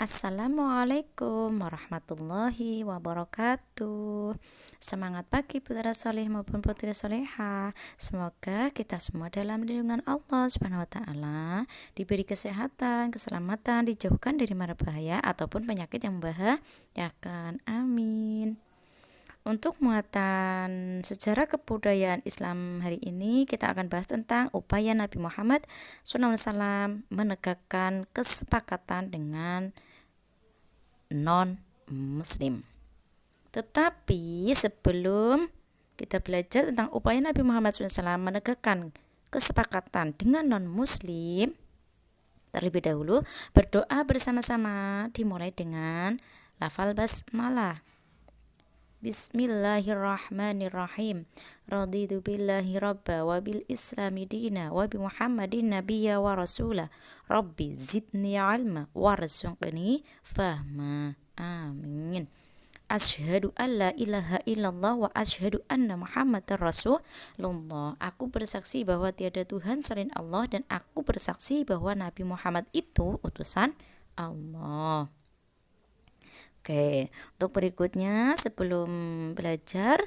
Assalamualaikum warahmatullahi wabarakatuh. Semangat pagi putra soleh maupun putri soleha. Semoga kita semua dalam lindungan Allah Subhanahu wa taala, diberi kesehatan, keselamatan, dijauhkan dari mara bahaya ataupun penyakit yang membahayakan. Amin. Untuk muatan sejarah kebudayaan Islam hari ini, kita akan bahas tentang upaya Nabi Muhammad SAW menegakkan kesepakatan dengan non-muslim. Tetapi sebelum kita belajar tentang upaya Nabi Muhammad SAW menegakkan kesepakatan dengan non-muslim, terlebih dahulu berdoa bersama-sama dimulai dengan lafal basmalah. Bismillahirrahmanirrahim. Raditu billahi rabba wa bil islami dina wa bi Muhammadin nabiyya wa rasula. Rabbi zidni ilma warzuqni fahma. Amin. Asyhadu an la ilaha illallah wa asyhadu anna Muhammadar Rasulullah. Aku bersaksi bahwa tiada Tuhan selain Allah dan aku bersaksi bahwa Nabi Muhammad itu utusan Allah. Oke, untuk berikutnya sebelum belajar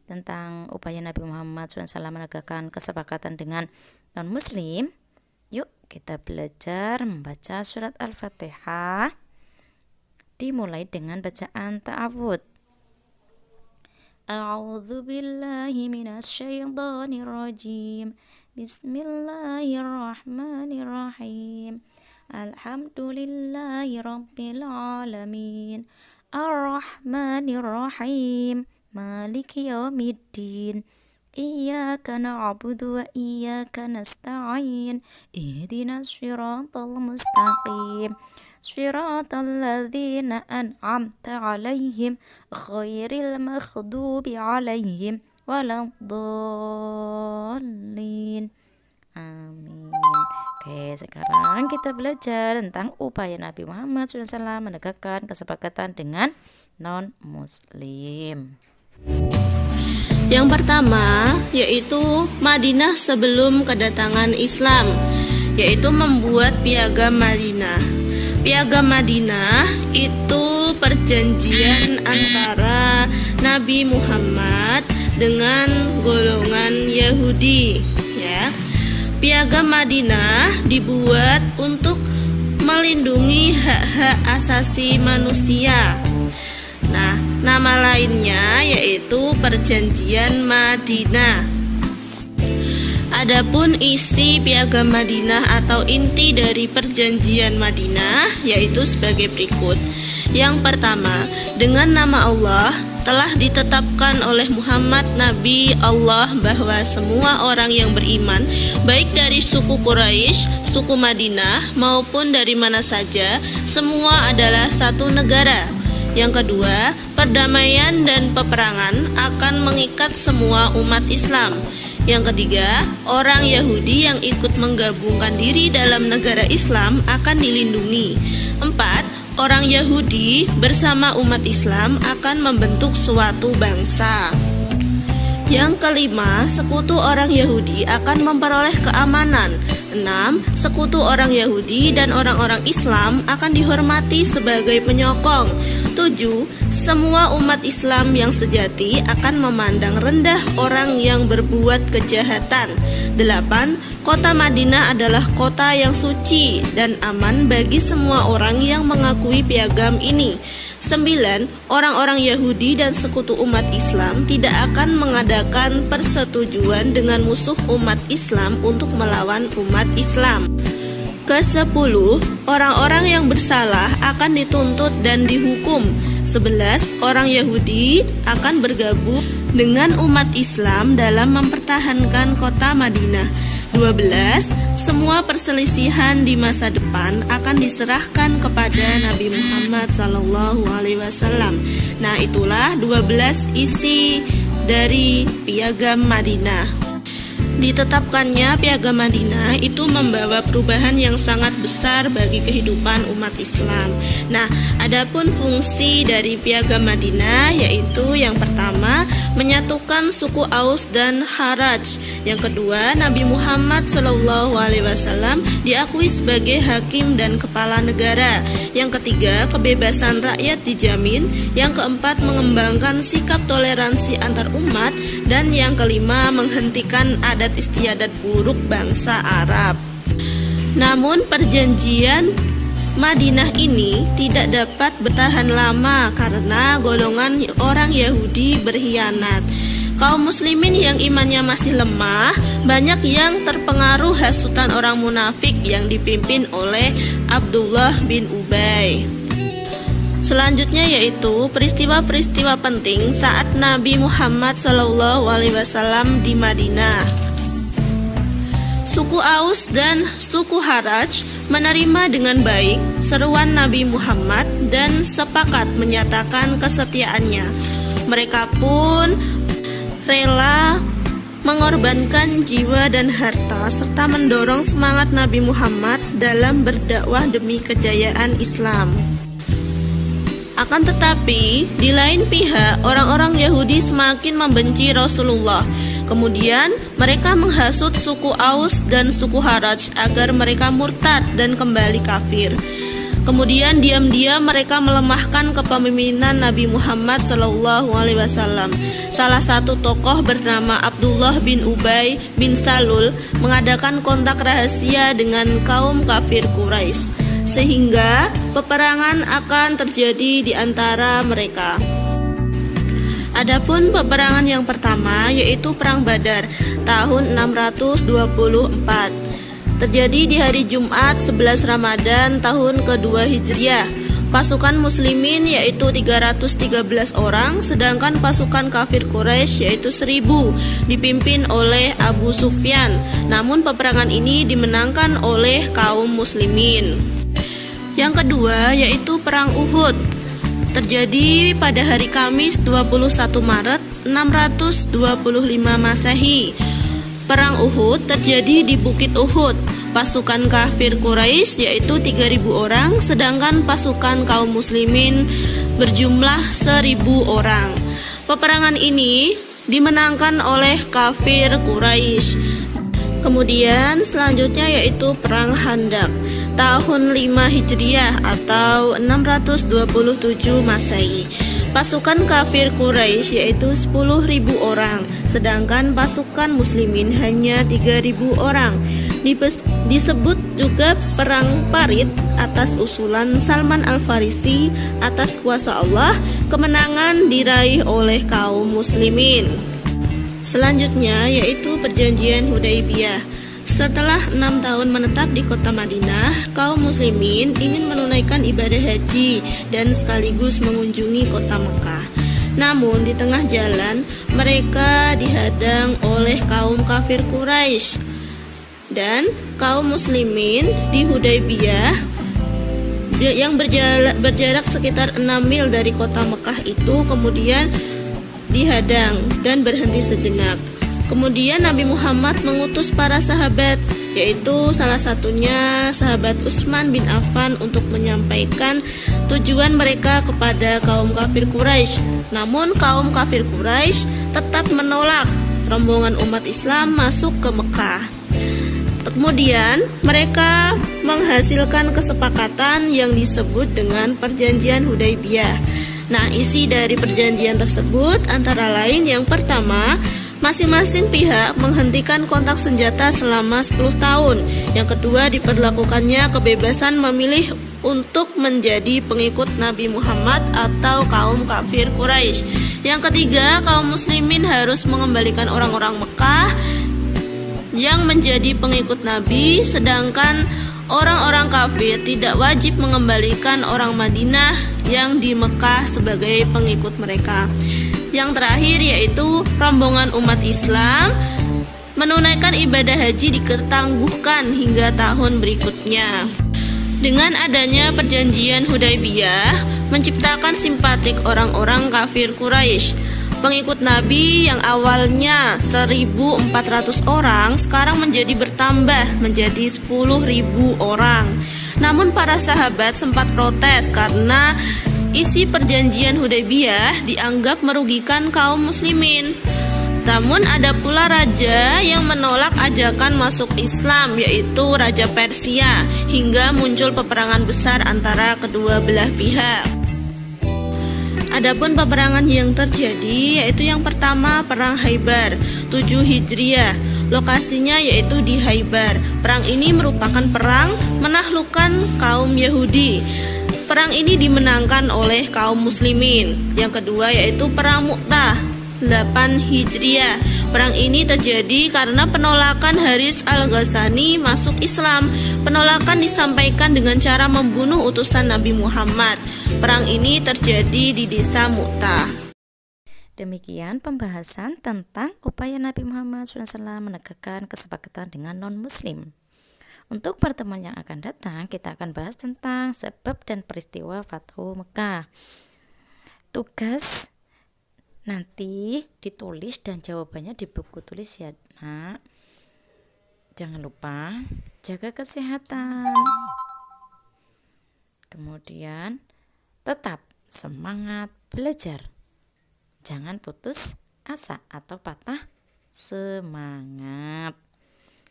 tentang upaya Nabi Muhammad SAW menegakkan kesepakatan dengan non-muslim, yuk kita belajar membaca surat Al-Fatihah dimulai dengan bacaan ta'awudz. A'udzu billahi minasyaitonir rajim. Bismillahirrahmanirrahim. Alhamdulillahi rabbil alamin. Ar-Rahmanir-Rahim. Maliki yaumiddin. Iyyaka na'budu wa iyyaka nasta'in. Ihdinas siratal mustaqim. Siratal ladzina an'amta 'alaihim ghairil maghdubi 'alaihim waladdallin. Amin. Oke, sekarang kita belajar tentang upaya Nabi Muhammad SAW menegakkan kesepakatan dengan non-muslim. Yang pertama yaitu Madinah sebelum kedatangan Islam, yaitu membuat piagam Madinah. Piagam Madinah itu perjanjian antara Nabi Muhammad dengan golongan Yahudi, ya. Piagam Madinah dibuat untuk melindungi hak-hak asasi manusia. Nah, nama lainnya yaitu Perjanjian Madinah. Adapun isi Piagam Madinah atau inti dari Perjanjian Madinah yaitu sebagai berikut. Yang pertama, dengan nama Allah telah ditetapkan oleh Muhammad Nabi Allah bahwa semua orang yang beriman, baik dari suku Quraisy, suku Madinah maupun dari mana saja, semua adalah satu negara. Yang kedua, perdamaian dan peperangan akan mengikat semua umat Islam. Yang ketiga, orang Yahudi yang ikut menggabungkan diri dalam negara Islam akan dilindungi. 4. Orang Yahudi bersama umat Islam akan membentuk suatu bangsa. Yang kelima, sekutu orang Yahudi akan memperoleh keamanan. 6. Sekutu orang Yahudi dan orang-orang Islam akan dihormati sebagai penyokong. 7. Semua umat Islam yang sejati akan memandang rendah orang yang berbuat kejahatan. 8. Kota Madinah adalah kota yang suci dan aman bagi semua orang yang mengakui piagam ini. 9. Orang-orang Yahudi dan sekutu umat Islam tidak akan mengadakan persetujuan dengan musuh umat Islam untuk melawan umat Islam. Ke-10. Orang-orang yang bersalah akan dituntut dan dihukum. 11. Orang Yahudi akan bergabung dengan umat Islam dalam mempertahankan kota Madinah. 12. Semua perselisihan di masa depan akan diserahkan kepada Nabi Muhammad SAW. Nah, itulah 12 isi dari Piagam Madinah. Ditetapkannya Piagam Madinah itu membawa perubahan yang sangat besar bagi kehidupan umat Islam. Nah, adapun fungsi dari Piagam Madinah yaitu yang pertama, menyatukan suku Aus dan Kharaj. Yang kedua, Nabi Muhammad SAW diakui sebagai hakim dan kepala negara. Yang ketiga, kebebasan rakyat dijamin. Yang keempat, mengembangkan sikap toleransi antar umat. Dan yang kelima, menghentikan adat istiadat buruk bangsa Arab. Namun perjanjian Madinah ini tidak dapat bertahan lama karena golongan orang Yahudi berkhianat. Kaum muslimin yang imannya masih lemah, banyak yang terpengaruh hasutan orang munafik yang dipimpin oleh Abdullah bin Ubay. Selanjutnya yaitu peristiwa-peristiwa penting saat Nabi Muhammad SAW di Madinah. Suku Aus dan suku Kharaj menerima dengan baik seruan Nabi Muhammad dan sepakat menyatakan kesetiaannya. Mereka pun rela mengorbankan jiwa dan harta serta mendorong semangat Nabi Muhammad dalam berdakwah demi kejayaan Islam. Akan tetapi, di lain pihak, orang-orang Yahudi semakin membenci Rasulullah. Kemudian mereka menghasut suku Aus dan suku Kharaj agar mereka murtad dan kembali kafir. Kemudian diam-diam mereka melemahkan kepemimpinan Nabi Muhammad SAW. Salah satu tokoh bernama Abdullah bin Ubay bin Salul mengadakan kontak rahasia dengan kaum kafir Quraisy, sehingga peperangan akan terjadi di antara mereka. Adapun peperangan yang pertama yaitu Perang Badar tahun 624 terjadi di hari Jumat 11 Ramadan tahun kedua Hijriah. Pasukan muslimin yaitu 313 orang, sedangkan pasukan kafir Quraisy yaitu 1000 dipimpin oleh Abu Sufyan. Namun peperangan ini dimenangkan oleh kaum muslimin. Yang kedua yaitu Perang Uhud. Terjadi pada hari Kamis 21 Maret 625 Masehi. Perang Uhud terjadi di Bukit Uhud. Pasukan kafir Quraisy yaitu 3.000 orang, sedangkan pasukan kaum muslimin berjumlah 1.000 orang. Peperangan ini dimenangkan oleh kafir Quraisy. Kemudian selanjutnya yaitu Perang Khandaq tahun 5 Hijriah atau 627 Masehi. Pasukan kafir Quraisy yaitu 10.000 orang, sedangkan pasukan muslimin hanya 3.000 orang. Disebut juga Perang Parit atas usulan Salman Al-Farisi. Atas kuasa Allah, kemenangan diraih oleh kaum muslimin. Selanjutnya yaitu Perjanjian Hudaybiyah. Setelah 6 tahun menetap di kota Madinah, kaum muslimin ingin menunaikan ibadah haji dan sekaligus mengunjungi kota Mekah. Namun di tengah jalan mereka dihadang oleh kaum kafir Quraisy, dan kaum muslimin di Hudaybiyah yang berjarak sekitar 6 mil dari kota Mekah itu kemudian dihadang dan berhenti sejenak. Kemudian Nabi Muhammad mengutus para sahabat, yaitu salah satunya sahabat Utsman bin Affan untuk menyampaikan tujuan mereka kepada kaum kafir Quraisy. Namun kaum kafir Quraisy tetap menolak rombongan umat Islam masuk ke Mekah. Kemudian mereka menghasilkan kesepakatan yang disebut dengan Perjanjian Hudaybiyah. Nah, isi dari perjanjian tersebut antara lain yang pertama, masing-masing pihak menghentikan kontak senjata selama 10 tahun. Yang kedua, diperlakukannya kebebasan memilih untuk menjadi pengikut Nabi Muhammad atau kaum kafir Quraisy. Yang ketiga, kaum muslimin harus mengembalikan orang-orang Mekah yang menjadi pengikut Nabi, sedangkan orang-orang kafir tidak wajib mengembalikan orang Madinah yang di Mekah sebagai pengikut mereka. Yang terakhir yaitu rombongan umat Islam menunaikan ibadah haji ditangguhkan hingga tahun berikutnya. Dengan adanya perjanjian Hudaybiyah menciptakan simpatik orang-orang kafir Quraisy. Pengikut Nabi yang awalnya 1.400 orang sekarang menjadi bertambah menjadi 10.000 orang. Namun para sahabat sempat protes karena isi perjanjian Hudaybiyah dianggap merugikan kaum muslimin. Namun ada pula raja yang menolak ajakan masuk Islam, yaitu Raja Persia, hingga muncul peperangan besar antara kedua belah pihak. Adapun peperangan yang terjadi yaitu yang pertama Perang Khaybar 7 Hijriah. Lokasinya yaitu di Khaybar. Perang ini merupakan perang menaklukkan kaum Yahudi. Perang ini dimenangkan oleh kaum muslimin. Yang kedua yaitu Perang Mu'tah 8 Hijriah. Perang ini terjadi karena penolakan Haris Al-Ghassani masuk Islam. Penolakan disampaikan dengan cara membunuh utusan Nabi Muhammad. Perang ini terjadi di desa Mu'tah. Demikian pembahasan tentang upaya Nabi Muhammad SAW menegakkan kesepakatan dengan non-muslim. Untuk pertemuan yang akan datang, kita akan bahas tentang sebab dan peristiwa Fathu Mekah. Tugas nanti ditulis dan jawabannya di buku tulis ya nak. Jangan lupa jaga kesehatan. Kemudian tetap semangat belajar. Jangan putus asa atau patah semangat.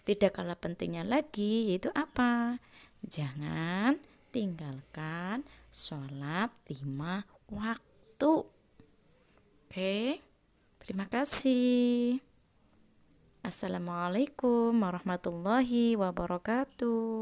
Tidak kalah pentingnya lagi yaitu apa? Jangan tinggalkan sholat 5 waktu. Oke, terima kasih. Assalamualaikum warahmatullahi wabarakatuh.